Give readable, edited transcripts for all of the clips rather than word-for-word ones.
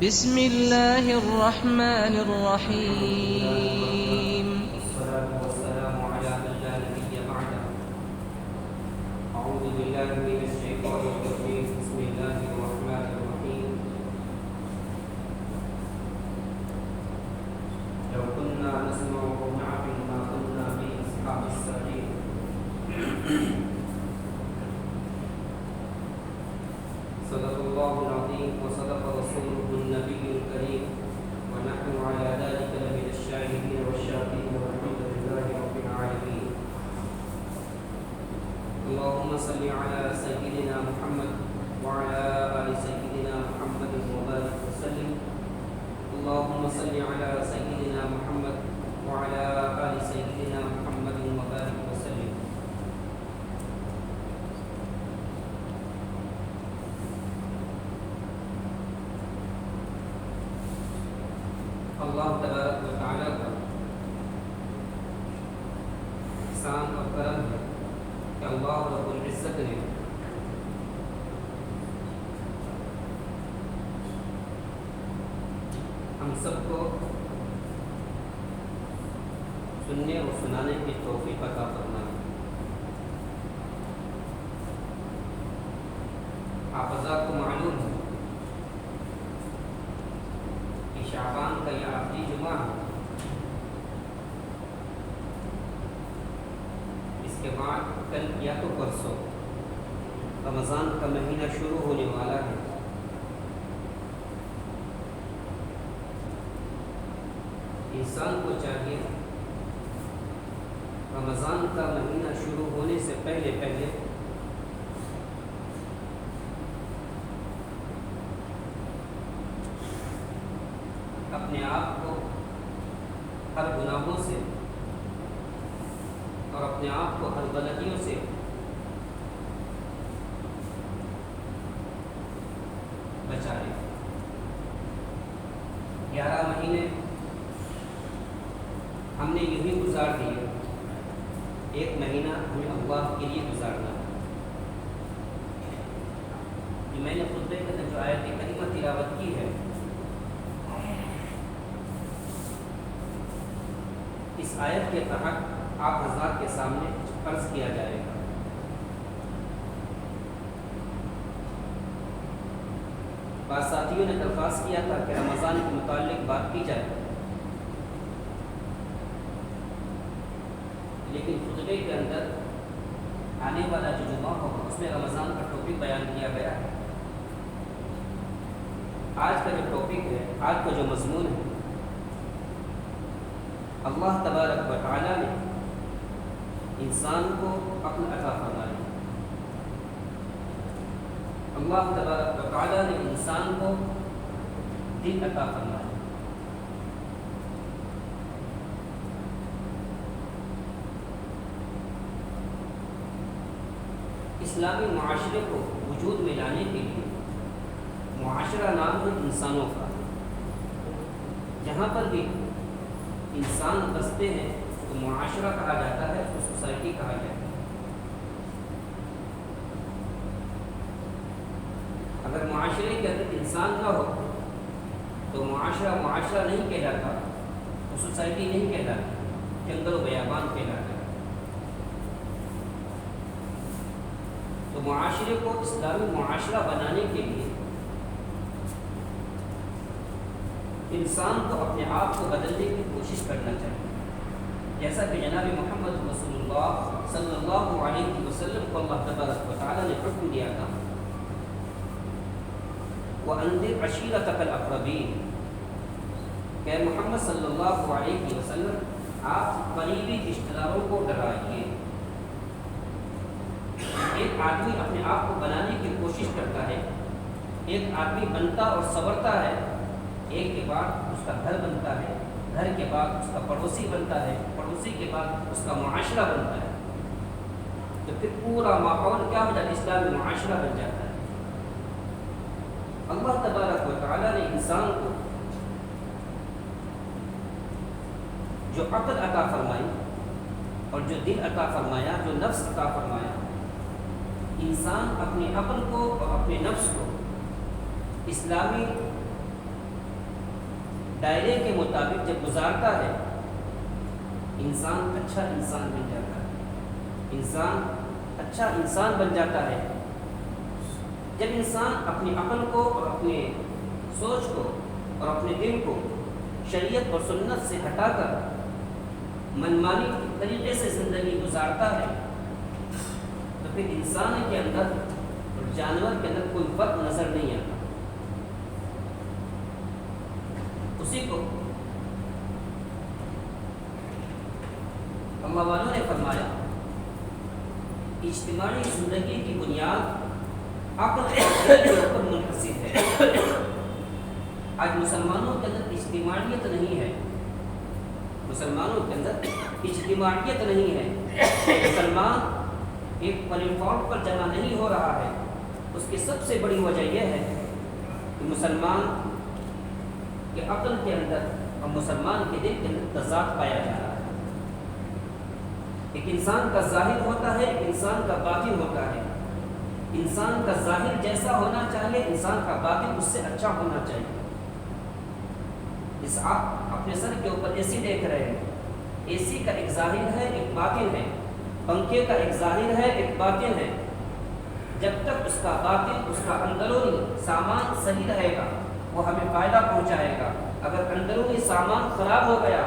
بسم الله الرحمن الرحيم. والصلاة والسلام على من لا نبي بعده. أعوذ بالله من الشيطان الرجيم. بسم الله الرحمن الرحيم. لو كنا نسمع أو نعقل ما كنا في أصحاب السعير. صدق الله العظيم وصدق رسوله النبي الكريم ونحن على ذلك لمن الشاهدين والشاكرين والحمد لله رب العالمين. اللهم صل على سيدنا محمد وعلى آل سيدنا محمد وبارك وسلم. اللهم صل على سيدنا محمد وعلى آل سيدنا محمد وبارك وسلم. اللہ تبارک و تعالیٰ کا احسان اور کرم ہے کہ اللہ رب العزت نے ہم سب کو سننے اور سنانے کی توفیق عطا فرمائی. آپ حضرات کو معلوم ہے شعبان کا یہ آخری جمعہ ہے. اس کے بعد کل یا تو پرسوں رمضان کا مہینہ شروع ہونے والا ہے. انسان کو چاہیے رمضان کا مہینہ شروع ہونے سے پہلے اپنے آپ کو ہر گناہوں سے اور اپنے آپ کو ہر غلطیوں سے بچائے. 11 مہینے ہم نے یوں ہی گزار دیے. ایک مہینہ ہمیں اللہ کے لیے گزارنا ہے. میں نے خطبے کے اندر جو آیت کریمہ تلاوت کی ہے اس آیت کے تحت آپ حضرات کے سامنے عرض کیا جائے گا. بعض ساتھیوں نے درخواست کیا تھا کہ رمضان کے متعلق بات کی جائے, لیکن خطبے کے اندر آنے والا جو جمعہ ہوگا اس میں رمضان کا ٹاپک بیان کیا گیا ہے. آج کا جو ٹاپک ہے, آج کا جو مضمون ہے, اللہ تبارک و تعالیٰ نے انسان کو عقل عطا فرمائی. اللہ تبارک و تعالیٰ نے انسان کو دل عطا فرمائی. اسلامی معاشرے کو وجود میں لانے کے لیے معاشرہ نام ہے انسانوں کا. جہاں پر بھی انسان بستے ہیں تو معاشرہ کہا جاتا ہے, تو سوسائٹی کہا جاتا ہے. اگر معاشرے کے اندر انسان نہ ہو تو معاشرہ نہیں کہلاتا, تو سوسائٹی نہیں کہلاتی, جنگل و بیابان کہلاتا ہے. تو معاشرے کو اسلامی معاشرہ بنانے کے لیے انسان کو اپنے آپ کو بدلنے کی کوشش کرنا چاہیے. جیسا کہ جناب محمد رسول اللہ صلی اللہ علیہ وسلم کو اللہ تبارک و تعالیٰ نے حکم دیا تھا, وَأَنذِرْ عَشِيرَتَكَ الْأَقْرَبِينَ, کہ محمد صلی اللہ علیہ وسلم آپ قریبی رشتہ داروں کو ڈرائیے. ایک آدمی اپنے آپ کو بنانے کی کوشش کرتا ہے, ایک آدمی بنتا اور سنورتا ہے, ایک کے بعد اس کا گھر بنتا ہے, گھر کے بعد اس کا پڑوسی بنتا ہے, پڑوسی کے بعد اس کا معاشرہ بنتا ہے. تو پھر پورا ماحول کیا ہو جاتا ہے, اسلامی معاشرہ بن جاتا ہے. اللہ تبارک و تعالیٰ نے انسان کو جو عقل عطا فرمائی اور جو دل عطا فرمایا, جو نفس عطا فرمایا, انسان اپنے عقل کو اور اپنے نفس کو اسلامی دائرے کے مطابق جب گزارتا ہے، انسان اچھا انسان بن جاتا ہے، انسان اچھا انسان بن جاتا ہے۔ جب انسان اپنی عقل کو اور اپنے سوچ کو اور اپنے دل کو شریعت اور سنت سے ہٹا کر منمانی طریقے سے زندگی گزارتا ہے، تو پھر انسان کے اندر اور جانور کے اندر کوئی فرق نظر نہیں آتا۔ اسی کو اللہ والوں نے فرمایا، اجتماعی زندگی کی بنیاد عقل کے اوپر منحصر ہے۔ آج مسلمانوں کے اندر اجتماعیت نہیں ہے، مسلمانوں کے اندر اجتماعیت نہیں ہے۔ مسلمان ایک پلیٹ فارم پر جمع نہیں ہو رہا ہے۔ اس کی سب سے بڑی وجہ یہ ہے کہ مسلمان کے عقل کے اندر اور مسلمان کے دل کے اندر تضاد پایا جا رہا ہے۔ ایک انسان کا ظاہر ہوتا ہے، ایک انسان کا باطن ہوتا ہے۔ انسان کا ظاہر جیسا ہونا چاہیے، انسان کا باطن اس سے اچھا ہونا چاہیے۔ اس آپ اپنے سر کے اوپر اے سی دیکھ رہے ہیں، اے سی کا ایک ظاہر ہے، ایک باطن ہے۔ پنکھے کا ایک ظاہر ہے، ایک باطن ہے۔ جب تک اس کا باطن، اس کا اندرونی سامان صحیح رہے گا، وہ ہمیں فائدہ پہنچائے گا۔ اگر اندرونی سامان خراب ہو گیا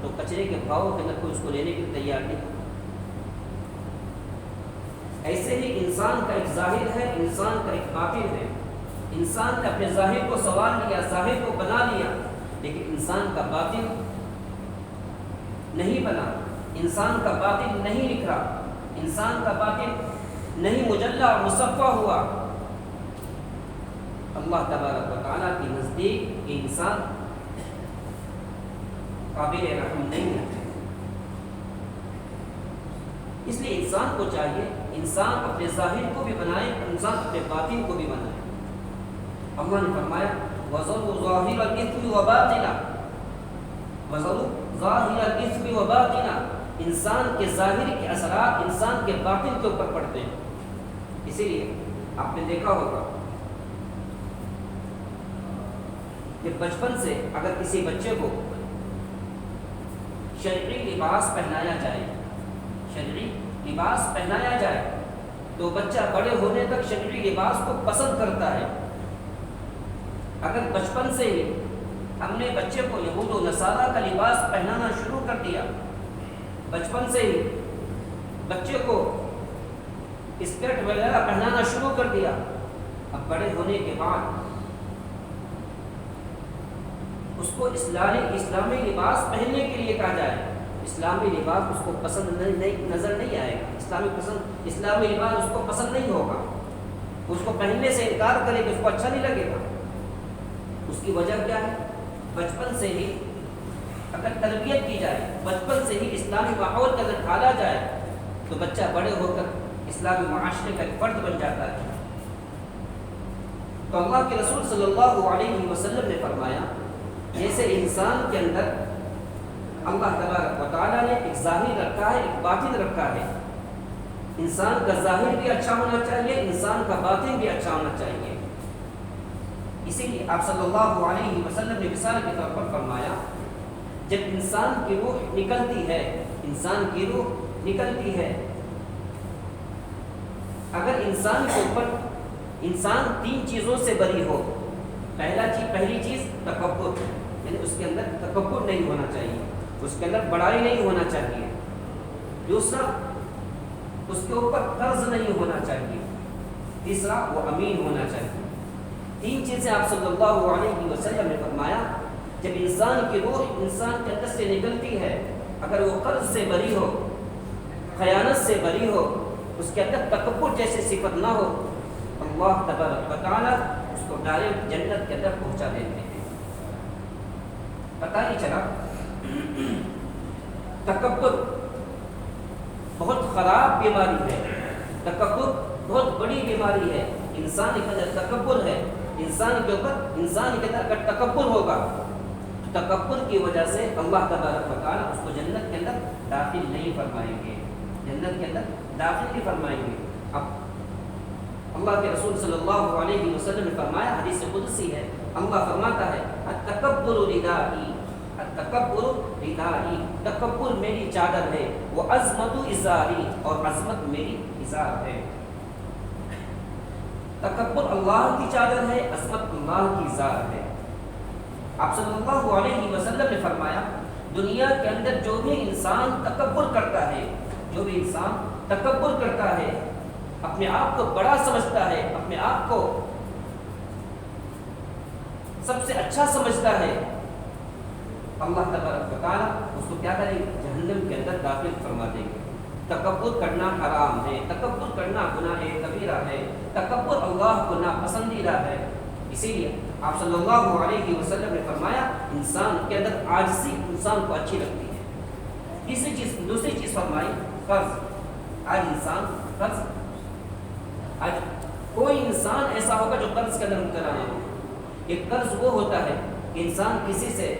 تو کچرے کے بھاؤ کے اندر کوئی اس کو لینے کی تیار نہیں۔ ایسے ہی انسان کا ایک ظاہر ہے، انسان کا ایک باطن ہے۔ انسان نے اپنے ظاہر کو سنوار لیا، ظاہر کو بنا لیا، لیکن انسان کا باطن نہیں بنا، انسان کا باطن نہیں نکھرا، انسان کا باطن نہیں مجلہ اور مصفہ ہوا۔ اللہ تبارک و تعالیٰ کے نزدیک یہ انسان قابل رحم نہیں ہے۔ اس لیے انسان کو چاہیے انسان اپنے ظاہر کو بھی بنائے، انسان اپنے باطن کو بھی بنائے۔ اللہ نے فرمایا وَذَرُوا ظَاهِرَ الْإِثْمِ وَبَاطِنَهُ، وَذَرُوا ظَاهِرَ الْإِثْمِ وَبَاطِنَهُ، انسان کے ظاہر کے اثرات انسان کے باطن کے اوپر پڑتے ہیں۔ اسی لیے آپ نے دیکھا ہوگا کہ بچپن سے اگر کسی بچے کو شرعی لباس پہنایا جائے، شرعی لباس پہنایا جائے تو بچہ بڑے ہونے تک شرعی لباس کو پسند کرتا ہے۔ اگر بچپن سے ہی ہم نے بچے کو یہود و نصارہ کا لباس پہنانا شروع کر دیا، بچپن سے ہی بچے کو اسکرٹ وغیرہ پہنانا شروع کر دیا، اب بڑے ہونے کے بعد اس کو اسلامی لباس پہننے کے لیے کہا جائے، اسلامی لباس اس کو پسند نظر نہیں آئے گا، اسلامی لباس اس کو پسند نہیں ہوگا، اس کو پہننے سے انکار کرے گا، اس کو اچھا نہیں لگے گا۔ اس کی وجہ کیا ہے؟ بچپن سے ہی اگر تربیت کی جائے، بچپن سے ہی اسلامی ماحول کے اندر ڈالا جائے تو بچہ بڑے ہو کر اسلامی معاشرے کا ایک فرد بن جاتا ہے۔ تو اللہ کے رسول صلی اللہ علیہ وسلم نے فرمایا، جیسے انسان کے اندر اللہ تبارک و تعالیٰ نے ایک ظاہر رکھا ہے، ایک باطن رکھا ہے، انسان کا ظاہر بھی اچھا ہونا چاہیے، انسان کا باطن بھی اچھا ہونا چاہیے۔ اسی لیے آپ صلی اللہ علیہ وسلم نے مثال کے طور پر فرمایا، جب انسان کی روح نکلتی ہے، انسان کی روح نکلتی ہے، اگر انسان کے اوپر انسان 3 چیزوں سے بری ہو، پہلی چیز تکبر، یعنی اس کے اندر تکبر نہیں ہونا چاہیے، اس کے اندر بڑائی نہیں ہونا چاہیے۔ دوسرا، اس کے اوپر قرض نہیں ہونا چاہیے۔ تیسرا، وہ امین ہونا چاہیے۔ 3 چیزیں آپ صلی اللہ علیہ وسلم نے فرمایا، جب انسان کی روح انسان کے اندر سے نکلتی ہے، اگر وہ قرض سے بری ہو، خیانت سے بری ہو، اس کے اندر تکبر جیسے صفت نہ ہو، اللہ تبارک و تعالیٰ اس کو ڈائریکٹ جنت کے اندر پہنچا دیتے ہیں۔ پتہ نہیں چلا، تکبر بہت خراب بیماری ہے، تکبر بہت بڑی بیماری ہے۔ انسان کے اندر تکبر ہے، انسان کے اندر اگر تکبر ہوگا تو تکبر کی وجہ سے اللہ تبارک و تعالیٰ اس کو جنت کے اندر داخل نہیں فرمائیں گے، جنت کے اندر داخل نہیں فرمائیں گے۔ اب اللہ کے رسول صلی اللہ علیہ وسلم نے فرمایا، حدیث قدسی ہے، اللہ فرماتا ہے التکبر ردائی، التکبر ردائی، تکبر میری چادر ہے، وہ عظمت ازاری، اور عظمت میری ازار ہے۔ تکبر اللہ کی چادر ہے، عظمت اللہ کی ازار ہے۔ آپ صلی اللہ علیہ وسلم نے فرمایا دنیا کے اندر جو بھی انسان تکبر کرتا ہے، جو بھی انسان تکبر کرتا ہے، اپنے آپ کو بڑا سمجھتا ہے، اپنے آپ کو سب سے اچھا سمجھتا ہے، اللہ تبارک و تعالیٰ اس کو کیا کریں گے؟ جہنم کے اندر داخل فرما دیں گے۔ تکبر کرنا حرام ہے، تکبر کرنا گناہ کبیرہ ہے، تکبر اللہ کو ناپسندیدہ ہے۔ اسی لیے آپ صلی اللہ علیہ وسلم نے فرمایا انسان کے اندر عاجزی انسان کو اچھی لگتی ہے۔ دوسری چیز فرمائی قرض۔ آج انسان قرض، آج کوئی انسان ایسا ہوگا جو قرض کے اندر مبتلا نہ ہو۔ ایک قرض وہ ہوتا ہے کہ انسان کسی سے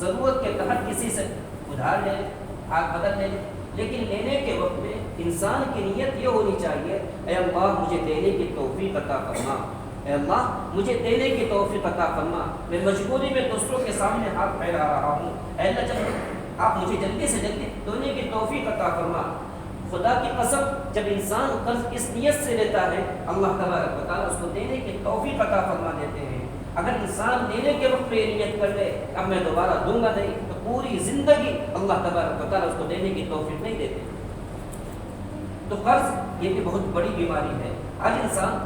ضرورت کے تحت کسی سے ادھار لے، ہاتھ بدل لے، لیکن لینے کے وقت میں انسان کی نیت یہ ہونی چاہیے اے اللہ مجھے دینے کی توفیق عطا فرما، اے اللہ مجھے دینے کی توفیق عطا فرما، میں مجبوری میں دوسروں کے سامنے ہاتھ پھیلا رہا ہوں، اے اللہ جب آپ مجھے جلدی سے جلدی دینے کی توفیق عطا فرما۔ خدا کی قسم جب انسان قرض اس نیت سے لیتا ہے اللہ تبارک و تعالیٰ اس کو دینے کی توفیق عطا فرما دیتے ہیں۔ اگر انسان دینے کے وقت میں نیت کر لے اب میں دوبارہ دوں گا نہیں، تو پوری زندگی اللہ تبارک و تعالیٰ اس کو دینے کی توفیق نہیں دیتے۔ تو قرض یہ بھی بہت بڑی بیماری ہے۔ آج انسان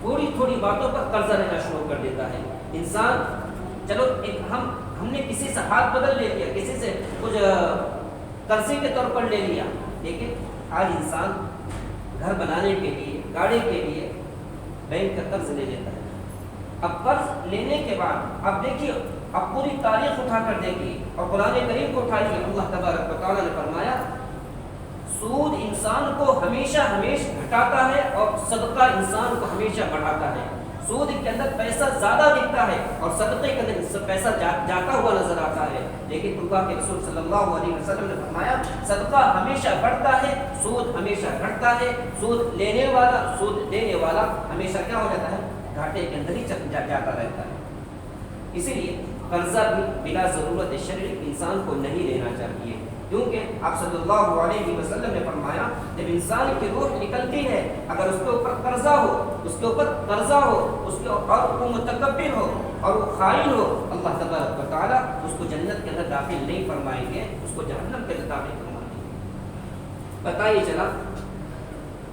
تھوڑی تھوڑی باتوں پر قرضہ لینا شروع کر دیتا ہے۔ انسان چلو ہم نے کسی سے ہاتھ بدل لے لیا، کسی سے کچھ قرضے کے طور پر لے لیا، لیکن آج انسان گھر بنانے کے لیے، گاڑی کے لیے بینک کا قرض لے لیتا ہے۔ اب قرض لینے کے بعد اب دیکھیے، اب پوری تاریخ اٹھا کر دیکھیے اور قرآن کریم کو اٹھائیے، اللہ تبارک و تعالیٰ نے فرمایا سود انسان کو ہمیشہ گھٹاتا ہے اور صدقہ انسان کو ہمیشہ بڑھاتا ہے۔ سود کے اندر پیسہ زیادہ دکھتا ہے اور صدقے کے اندر پیسہ جاتا ہوا نظر آتا ہے، لیکن اللہ کے رسول صلی اللہ علیہ وسلم نے فرمایا صدقہ ہمیشہ بڑھتا ہے، سود ہمیشہ گھٹتا ہے۔ سود لینے والا، سود دینے والا ہمیشہ کیا ہو جاتا ہے؟ گھاٹے کے اندر ہی جاتا رہتا ہے۔ اسی لیے قرضہ بھی بلا ضرورت شرعی انسان کو نہیں لینا چاہیے، کیونکہ آپ صلی اللہ علیہ وسلم نے فرمایا جب انسان کی روح نکلتی ہے اگر اس کے اوپر قرضہ ہو، اس کے اوپر قرضہ ہو، اس کے اور وہ متکبر ہو اور وہ خائن ہو، اللہ تبارک و تعالیٰ اس کو جنت کے اندر داخل نہیں فرمائیں گے، اس کو جہنم کے اندر داخل فرمائیں گے۔ پتہ یہ چلا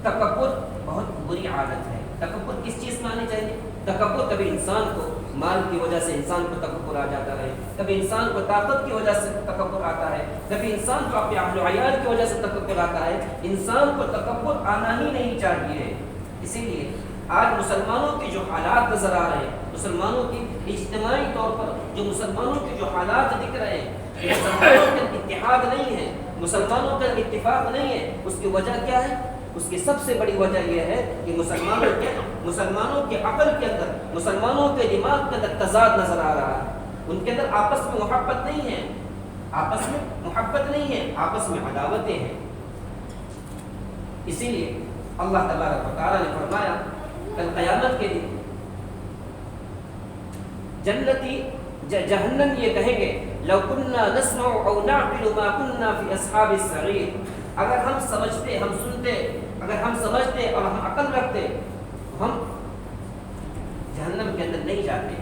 تکبر بہت بری عادت ہے۔ تکبر کس چیز میں آنی چاہیے؟ تکبر کبھی انسان کو مال کی وجہ سے انسان کو تکبر آ جاتا ہے، کبھی انسان کو طاقت کی وجہ سے تکبر آتا ہے، کبھی انسان کو اپنے اہل و عیال کی وجہ سے تکبر آتا ہے۔ انسان کو تکبر آنا ہی نہیں چاہیے۔ اسی لیے آج مسلمانوں کے جو حالات نظر آ رہے ہیں، مسلمانوں کی اجتماعی طور پر جو مسلمانوں کے جو حالات دکھ رہے ہیں، مسلمانوں کا اتحاد نہیں ہے، مسلمانوں کا اتفاق نہیں ہے، اس کی وجہ کیا ہے؟ اس کی سب سے بڑی وجہ یہ ہے کہ مسلمانوں کے عقل کے اندر، مسلمانوں کے دماغ کے اندر تضاد نظر آ رہا ہے۔ ان کے اندر آپس میں محبت نہیں ہے، آپس میں محبت نہیں ہے، آپس میں عداوتیں ہیں۔ اسی لیے اللہ تبارک و تعالیٰ نے فرمایا کل قیامت کے دن جنتی جہنم یہ کہیں گے لو كنا نسمع او نعقل ما كنا في اصحاب السعير، اگر ہم سمجھتے، ہم سنتے، اگر ہم سمجھتے اور ہم عقل رکھتے تو ہم جہنم کے اندر نہیں جاتے۔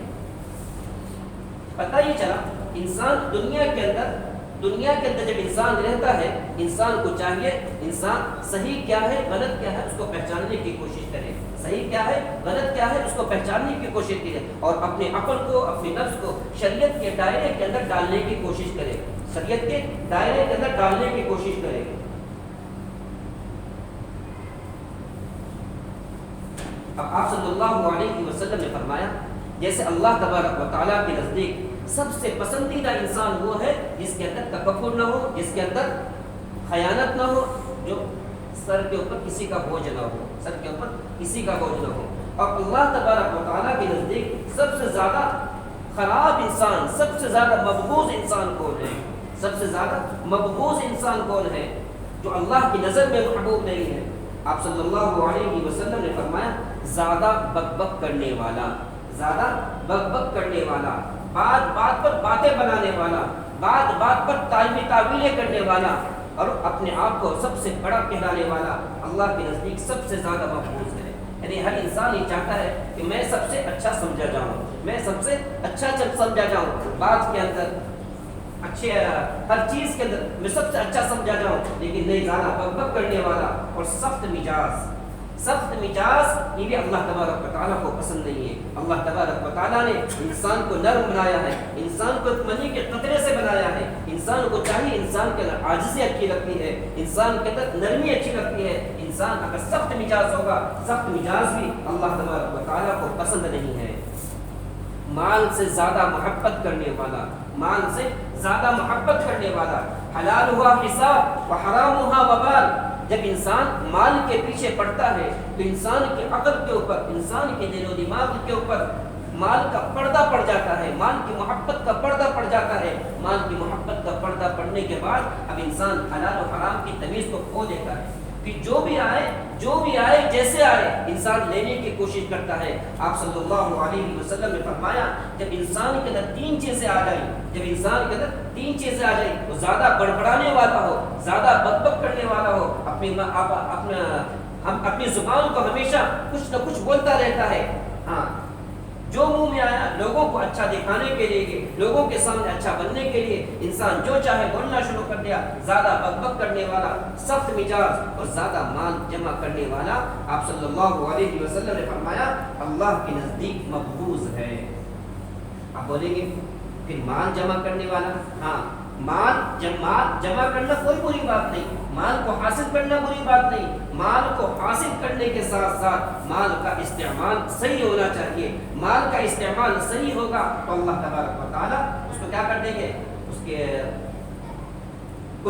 پتہ یہ چلا انسان دنیا کے اندر جب انسان رہتا ہے، انسان کو چاہیے انسان صحیح کیا ہے غلط کیا ہے اس کو پہچاننے کی کوشش کرے، صحیح کیا ہے غلط کیا ہے اس کو پہچاننے کی کوشش کرے، اور اپنے عقل کو، اپنے نفس کو شریعت کے دائرے کے اندر ڈالنے کی کوشش کرے، شریعت کے دائرے کے اندر ڈالنے کی کوشش کرے۔ اب آپ صلی اللہ علیہ وسلم نے فرمایا جیسے اللہ تبارک و تعالیٰ کے نزدیک سب سے پسندیدہ انسان وہ ہے جس کے اندر تکبر نہ ہو، جس کے اندر خیانت نہ ہو، جو سر کے اوپر کسی کا بوجھ نہ ہو، سر کے اوپر کسی کا بوجھ نہ ہو۔ اور اللہ تبارک و تعالیٰ کے نزدیک سب سے زیادہ خراب انسان، سب سے زیادہ مبغوض انسان کون ہے؟ سب سے زیادہ مبغوض انسان کون ہے جو اللہ کی نظر میں محبوب نہیں ہے؟ آپ صلی اللہ علیہ وسلم نے فرمایا زیادہ بک بک کرنے والا، زیادہ بک بک کرنے والا، بات بات پر باتیں بنانے والا، بات بات پر تعویلیں کرنے والا اور اپنے آپ کو سب سے بڑا کہلانے والا اللہ کے نزدیک سب سے زیادہ محفوظ ہے۔ یعنی ہر انسان یہ چاہتا ہے کہ میں سب سے اچھا سمجھا جاؤں، میں سب سے اچھا سمجھا جاؤں، بات کے اندر اچھے، ہر چیز کے اندر میں سب سے اچھا سمجھا جاؤں، لیکن نہیں زیادہ بک بک کرنے والا اور سخت مجاز یہ بھی اللہ تبارک و تعالیٰ کو پسند نہیں ہے۔ اللہ تبارک و تعالیٰ نے انسان کو نرم بنایا ہے، انسان کو منی کے قطرے سے بنایا ہے۔ انسان کو چاہیے انسان کے اندر عاجزی اچھی لگتی ہے، انسان کے اندر نرمی اچھی لگتی ہے۔ انسان اگر سخت مجاز ہوگا، سخت مجاز بھی اللہ تبارک و تعالیٰ کو پسند نہیں ہے۔ مال سے زیادہ محبت کرنے والا، مال سے زیادہ محبت کرنے والا، حلال ہوا حساب و حرام ہوا وبال۔ جب انسان مال کے پیچھے پڑتا ہے تو انسان کے عقل کے اوپر، انسان کے دل و دماغ کے اوپر مال کا پردہ پڑ جاتا ہے، مال کی محبت کا پردہ پڑ جاتا ہے۔ مال کی محبت کا پردہ پڑنے کے بعد اب انسان حلال و حرام کی تمیز کو کھو دیتا ہے کہ جو بھی آئے جیسے آئے انسان لینے کی کوشش کرتا ہے۔ آپ صلی اللہ علیہ وسلم نے فرمایا جب انسان کے اندر تین چیزیں آ جائیں، وہ زیادہ بڑبڑانے والا ہو، زیادہ بک کرنے والا ہو، اپنی زبان کو ہمیشہ کچھ نہ کچھ بولتا رہتا ہے، ہاں جو منہ میں آیا لوگوں کو اچھا دکھانے کے لیے، لوگوں کے سامنے اچھا بننے کے لیے انسان جو چاہے بولنا شروع کر دیا، زیادہ بک کرنے والا، سخت مجاز اور زیادہ مال جمع کرنے والا، آپ صلی اللہ علیہ وسلم نے فرمایا اللہ کے نزدیک مقبوض ہے۔ آپ بولیں گے پھر مال جمع کرنے والا، ہاں مال جمع کرنا کوئی بری بات نہیں، مال کو حاصل کرنا بری بات نہیں، مال کو حاصل کرنے کے ساتھ ساتھ مال کا استعمال صحیح ہونا چاہیے۔ مال کا استعمال صحیح ہوگا تو اللہ تبارک و تعالیٰ اس کو کیا کر دیں گے، اس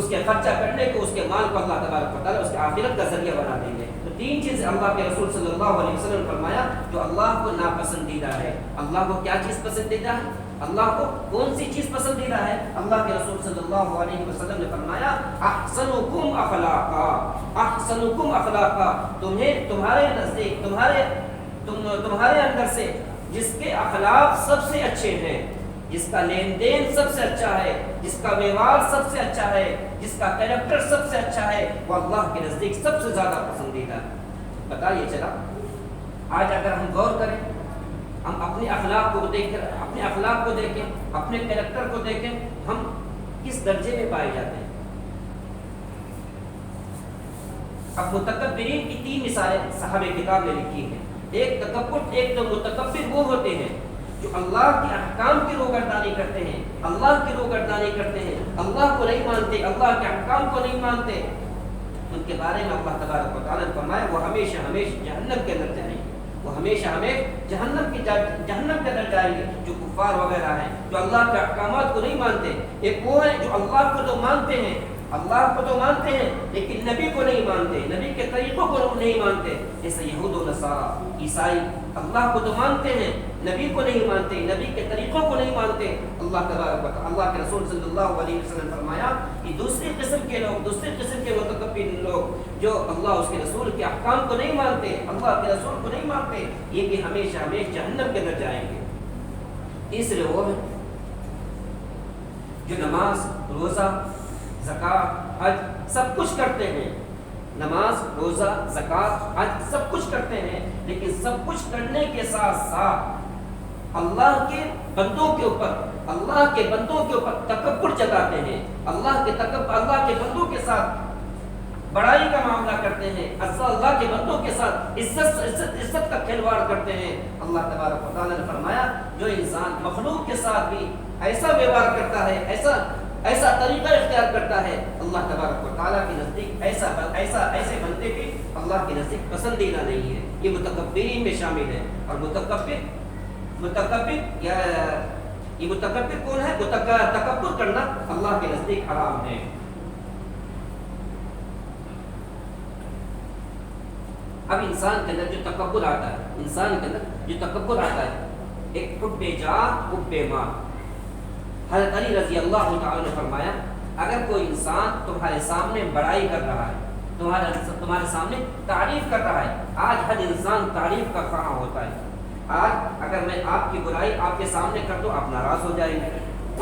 کے خرچہ کرنے کو، اس کے مال کو اللہ تبارک و تعالیٰ اس کے آخرت کا ذریعہ بنا دیں گے۔ تو تین چیزیں اللہ کے رسول صلی اللہ علیہ وسلم نے فرمایا جو اللہ کو ناپسندیدہ ہے۔ اللہ کو کیا چیز پسندیدہ ہے؟ اللہ کو کون سی چیز پسندیدہ ہے؟ اللہ کے رسول صلی اللہ علیہ وسلم نے فرمایا احسنکم اخلاقا، احسنکم اخلاقا، تمہارے نزدیک، تمہارے اندر سے جس کے اخلاق سب سے اچھے ہیں، جس کا لین دین سب سے اچھا ہے، جس کا ویوہار سب سے اچھا ہے، جس کا کیریکٹر سب سے اچھا ہے، وہ اللہ کے نزدیک سب سے زیادہ پسندیدہ ہے۔ بتائیے چلا آج اگر ہم غور کریں، ہم اپنے اخلاق کو دیکھیں، اپنے کیریکٹر کو دیکھیں، ہم کس درجے میں پائے جاتے ہیں؟ اب متکبرین کی تین مثالیں صاحب کتاب نے لکھی ہیں۔ ایک تو متکبر وہ ہوتے ہیں جو اللہ کے احکام کی روگردانی کرتے ہیں، اللہ کو نہیں مانتے، اللہ کے احکام کو نہیں مانتے۔ ان کے بارے میں اللہ تبارک و تعالیٰ نے فرمایا وہ ہمیشہ جہنم کے اندر جائیں گے، وہ ہمیشہ جہنم کے اندر جائیں گے۔ جو کفار وغیرہ ہیں جو اللہ کے احکامات کو نہیں مانتے، ایک وہ ہے جو اللہ کو تو مانتے ہیں لیکن نبی کو نہیں مانتے، نبی کے طریقوں کو نہیں مانتے، جیسے یہود و نصارہ، عیسائی اللہ کو تو مانتے ہیں، نبی کو نہیں مانتے، نبی کے طریقوں کو نہیں مانتے۔ اللہ کے رسول صلی اللہ علیہ وسلم نے فرمایا کہ دوسری قسم کے متکبر لوگ جو اللہ اس کے رسول کے احکام کو نہیں مانتے، اللہ کے رسول کو نہیں مانتے، یہ بھی ہمیشہ جہنم کے اندر جائیں گے۔ تیسرے وہ ہیں جو نماز، روزہ، زکوٰۃ، حج سب کچھ کرتے ہیں، نماز، روزہ، زکوٰۃ، حج سب کچھ کرتے ہیں، لیکن سب کچھ کرنے کے ساتھ ساتھ اللہ کے بندوں کے اوپر تکبر جتاتے ہیں، اللہ کے بندوں کے ساتھ بڑائی کا معاملہ کرتے ہیں، اللہ کے بندوں کے ساتھ عزت کا کھلواڑ کرتے ہیں۔ اللہ تبارک و تعالیٰ نے فرمایا جو انسان مخلوق کے ساتھ بھی ایسا ویوہار کرتا ہے، ایسا طریقہ اختیار کرتا ہے، اللہ تبارک و تعالیٰ کے نزدیک ایسے بندے بھی اللہ کے نزدیک پسندیدہ نہیں ہے۔ یہ متکبرین میں شامل ہے۔ اور متکبر کون ہے؟ تکبر کرنا اللہ کے نزدیک حرام ہے۔ اب انسان کے اندر جو تکبر آتا ہے، ایک حب جاہ، حب مال۔ حضرت علی رضی اللہ تعالیٰ نے فرمایا اگر کوئی انسان تمہارے سامنے بڑائی کر رہا ہے، تمہارے سامنے تعریف کر رہا ہے، آج ہر انسان تعریف کا خواہاں ہوتا ہے، آج اگر میں آپ کی برائی آپ کے سامنے کر دوں آپ ناراض ہو جائیں گے،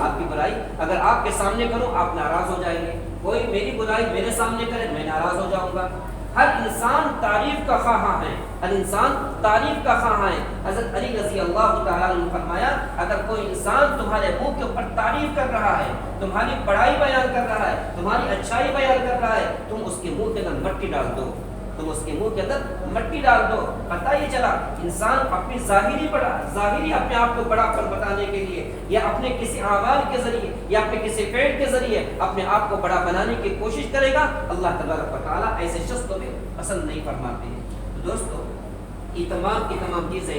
آپ کی برائی اگر آپ کے سامنے کروں آپ ناراض ہو جائیں گے، کوئی میری برائی میرے سامنے کرے میں ناراض ہو جاؤں گا۔ ہر انسان تعریف کا خواہاں ہے، ہر انسان تعریف کا خواہاں ہے۔ حضرت علی رضی اللہ تعالیٰ عنہ نے فرمایا اگر کوئی انسان تمہارے منہ کے اوپر تعریف کر رہا ہے، تمہاری بڑائی بیان کر رہا ہے، تمہاری اچھائی بیان کر رہا ہے، تم اس کے منہ کے اندر مٹی ڈال دو، تم اس کے منہ کے اندر مٹی ڈال دو۔ پتہ یہ چلا انسان اپنی ظاہری اپنے آپ کو بڑا پن بتانے کے لیے یا اپنے کسی اعمال کے ذریعے یا اپنے کسی فعل کے ذریعے اپنے آپ کو بڑا بنانے کی کوشش کرے گا، اللہ تبارک و تعالیٰ ایسے شخص کو بھی پسند نہیں فرماتے ہیں۔ تو دوستو یہ تمام چیزیں